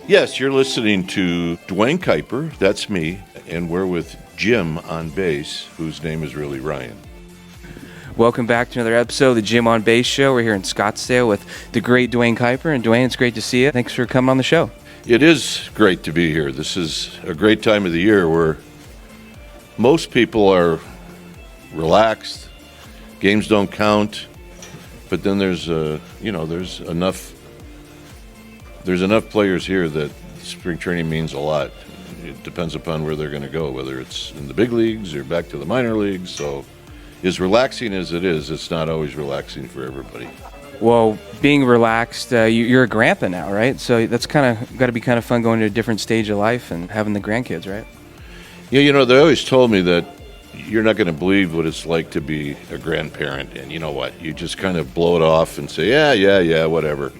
Yes, you're listening to Duane Kuiper, that's me, and we're with Jim on bass, whose name is really Ryan. Welcome back to another episode of the Jim on Bass Show. We're here in Scottsdale with the great Duane Kuiper. And Duane, it's great to see you. Thanks for coming on the show. It is great to be here. This is a great time of the year where most people are relaxed, games don't count, but then there's enough players here that spring training means a lot. It depends upon where they're going to go, whether it's in the big leagues or back to the minor leagues. So as relaxing as it is, it's not always relaxing for everybody. Well, being relaxed, you're a grandpa now, right? So that's got to be kind of fun going to a different stage of life and having the grandkids, right? Yeah, they always told me that you're not going to believe what it's like to be a grandparent. And you know what? You just kind of blow it off and say, yeah, whatever.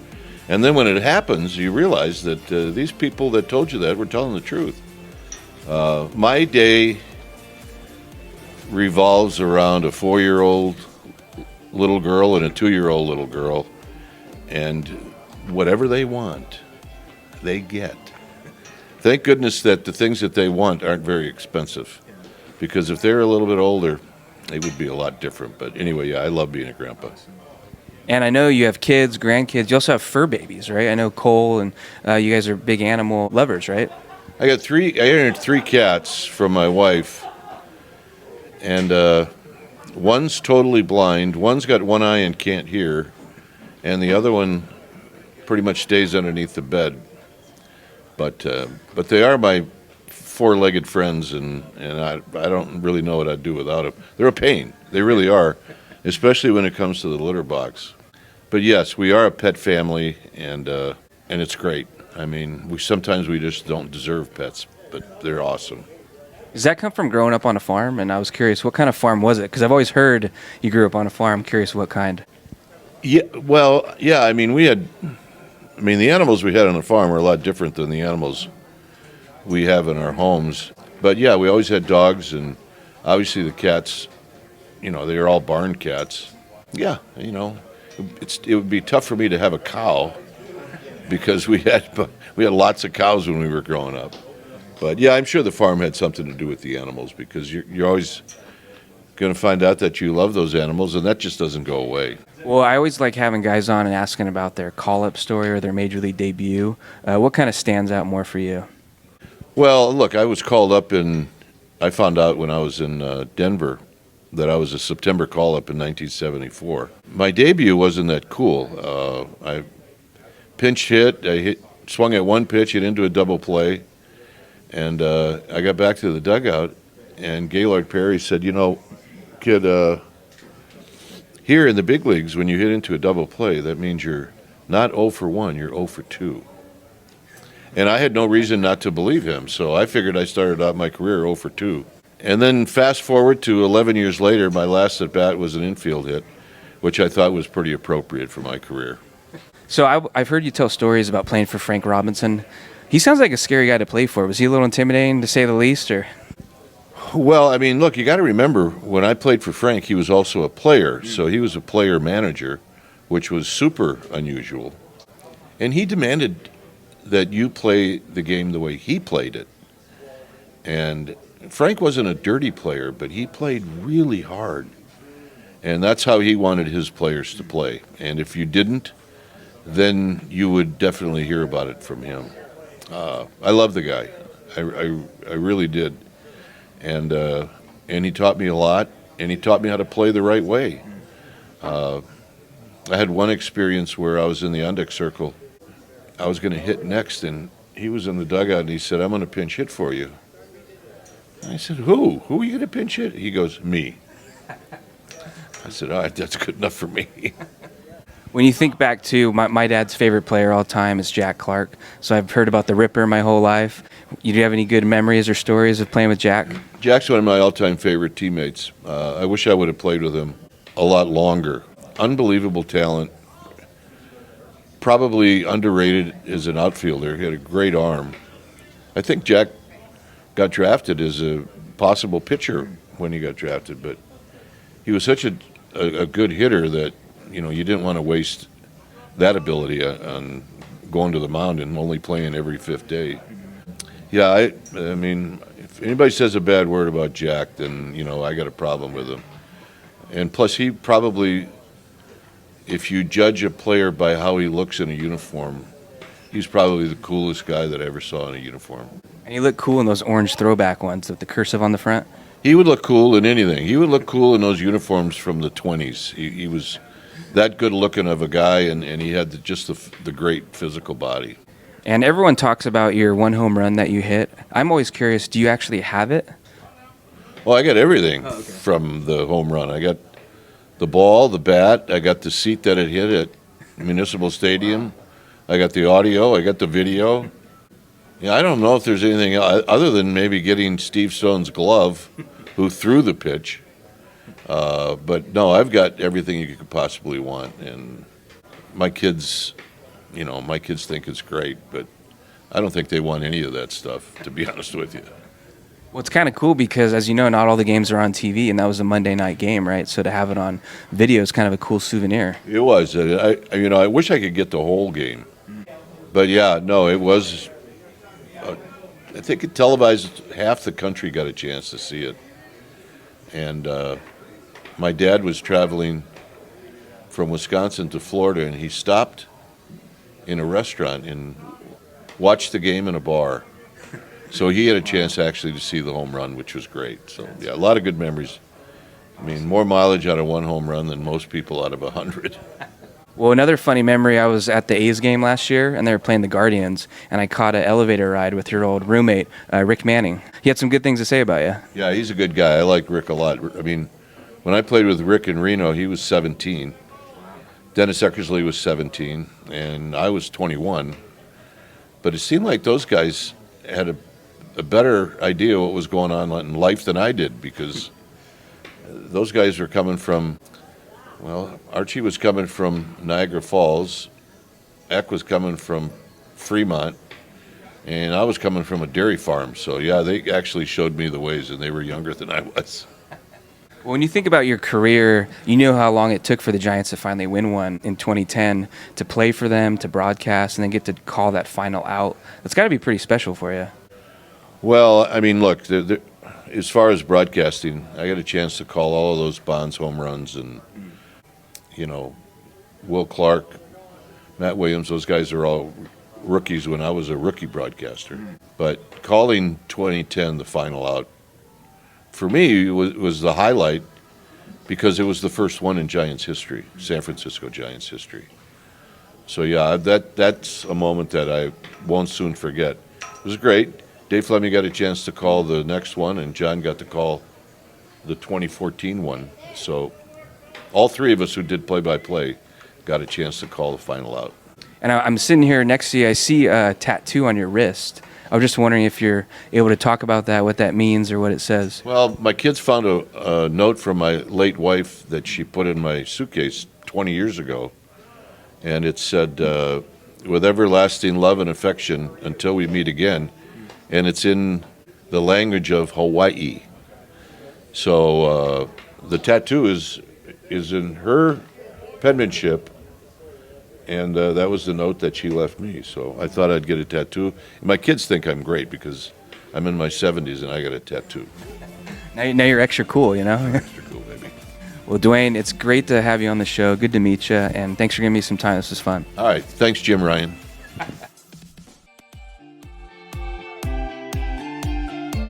And then when it happens, you realize that these people that told you that were telling the truth. My day revolves around a 4-year-old little girl and a 2-year-old little girl, and whatever they want, they get. Thank goodness that the things that they want aren't very expensive, because if they're a little bit older, they would be a lot different. But anyway, yeah, I love being a grandpa. And I know you have kids, grandkids. You also have fur babies, right? I know Cole and you guys are big animal lovers, right? I inherited 3 cats from my wife, and one's totally blind, one's got one eye and can't hear, and the other one pretty much stays underneath the bed. But they are my 4-legged friends, and I don't really know what I'd do without them. They're a pain. They really are, especially when it comes to the litter box. But yes, we are a pet family, and it's great. I mean, we just don't deserve pets, but they're awesome. Does that come from growing up on a farm? And I was curious, what kind of farm was it? Because I've always heard you grew up on a farm. I'm curious what kind. Yeah, well, yeah, I mean, the animals we had on the farm were a lot different than the animals we have in our homes. But yeah, we always had dogs, and obviously the cats, they are all barn cats. Yeah, it would be tough for me to have a cow because we had lots of cows when we were growing up. But yeah, I'm sure the farm had something to do with the animals, because you're always going to find out that you love those animals, and that just doesn't go away. Well, I always like having guys on and asking about their Callup story or their major league debut. What kind of stands out more for you? Well, look, I was called up I found out when I was in Denver that I was a September call-up in 1974. My debut wasn't that cool. I pinch hit, swung at one pitch, hit into a double play, and I got back to the dugout, and Gaylord Perry said, kid, here in the big leagues, when you hit into a double play, that means you're not 0 for 1, you're 0 for 2. And I had no reason not to believe him, so I figured I started out my career 0 for 2. And then fast forward to 11 years later, my last at-bat was an infield hit, which I thought was pretty appropriate for my career. So I've heard you tell stories about playing for Frank Robinson. He sounds like a scary guy to play for. Was he a little intimidating, to say the least? Or? Well, I mean, look, you got to remember, when I played for Frank, he was also a player. So he was a player-manager, which was super unusual. And he demanded that you play the game the way he played it. And Frank wasn't a dirty player, but he played really hard. And that's how he wanted his players to play. And if you didn't, then you would definitely hear about it from him. I love the guy. I really did. And he taught me a lot, and he taught me how to play the right way. I had one experience where I was in the on-deck circle. I was going to hit next, and he was in the dugout, and he said, "I'm going to pinch hit for you." And I said, Who? Who are you going to pinch hit? He goes, "Me." I said, all right, that's good enough for me. When you think back to my dad's favorite player all time is Jack Clark. So I've heard about the Ripper my whole life. Do you have any good memories or stories of playing with Jack? Jack's one of my all-time favorite teammates. I wish I would have played with him a lot longer. Unbelievable talent. Probably underrated as an outfielder. He had a great arm. I think Jack got drafted as a possible pitcher when he got drafted, but he was such a good hitter that you didn't want to waste that ability on going to the mound and only playing every fifth day. Yeah, I mean, if anybody says a bad word about Jack, then, I got a problem with him. And plus, he probably, if you judge a player by how he looks in a uniform, he's probably the coolest guy that I ever saw in a uniform. And you look cool in those orange throwback ones with the cursive on the front. He would look cool in anything. He would look cool in those uniforms from the 20s. He was that good looking of a guy, and he had just the great physical body. And everyone talks about your one home run that you hit. I'm always curious, do you actually have it? Well, I got everything from the home run. I got the ball, the bat, I got the seat that it hit at Municipal Stadium. I got the audio, I got the video. Yeah, I don't know if there's anything other than maybe getting Steve Stone's glove, who threw the pitch. But no, I've got everything you could possibly want. And my kids, my kids think it's great, but I don't think they want any of that stuff, to be honest with you. Well, it's kind of cool because, as you know, not all the games are on TV, and that was a Monday night game, right? So to have it on video is kind of a cool souvenir. It was. I wish I could get the whole game. But yeah, no, it was. I think it televised, half the country got a chance to see it. And my dad was traveling from Wisconsin to Florida, and he stopped in a restaurant and watched the game in a bar. So he had a chance actually to see the home run, which was great. So, yeah, a lot of good memories. I mean, more mileage out of one home run than most people out of 100. Well, another funny memory, I was at the A's game last year, and they were playing the Guardians, and I caught an elevator ride with your old roommate, Rick Manning. He had some good things to say about you. Yeah, he's a good guy. I like Rick a lot. I mean, when I played with Rick in Reno, he was 17. Dennis Eckersley was 17, and I was 21. But it seemed like those guys had a better idea what was going on in life than I did, because those guys were coming from, Archie was coming from Niagara Falls, Eck was coming from Fremont, and I was coming from a dairy farm. So, yeah, they actually showed me the ways, and they were younger than I was. Well, when you think about your career, you know how long it took for the Giants to finally win one in 2010, to play for them, to broadcast, and then get to call that final out. That's got to be pretty special for you. Well, I mean, look, as far as broadcasting, I got a chance to call all of those Bonds home runs, and, Will Clark, Matt Williams, those guys are all rookies when I was a rookie broadcaster. But calling 2010 the final out, for me, was the highlight, because it was the first one in Giants history, San Francisco Giants history. So, yeah, that's a moment that I won't soon forget. It was great. Dave Fleming got a chance to call the next one, and John got to call the 2014 one. So all three of us who did play-by-play got a chance to call the final out. And I'm sitting here next to you. I see a tattoo on your wrist. I was just wondering if you're able to talk about that, what that means, or what it says. Well, my kids found a note from my late wife that she put in my suitcase 20 years ago, and it said, with everlasting love and affection until we meet again, and it's in the language of Hawaii. So the tattoo is in her penmanship, and that was the note that she left me. So I thought I'd get a tattoo. My kids think I'm great because I'm in my 70s and I got a tattoo. Now you're extra cool, Extra cool, baby. Well, Duane, it's great to have you on the show. Good to meet you, and thanks for giving me some time. This was fun. All right. Thanks, Jim Ryan.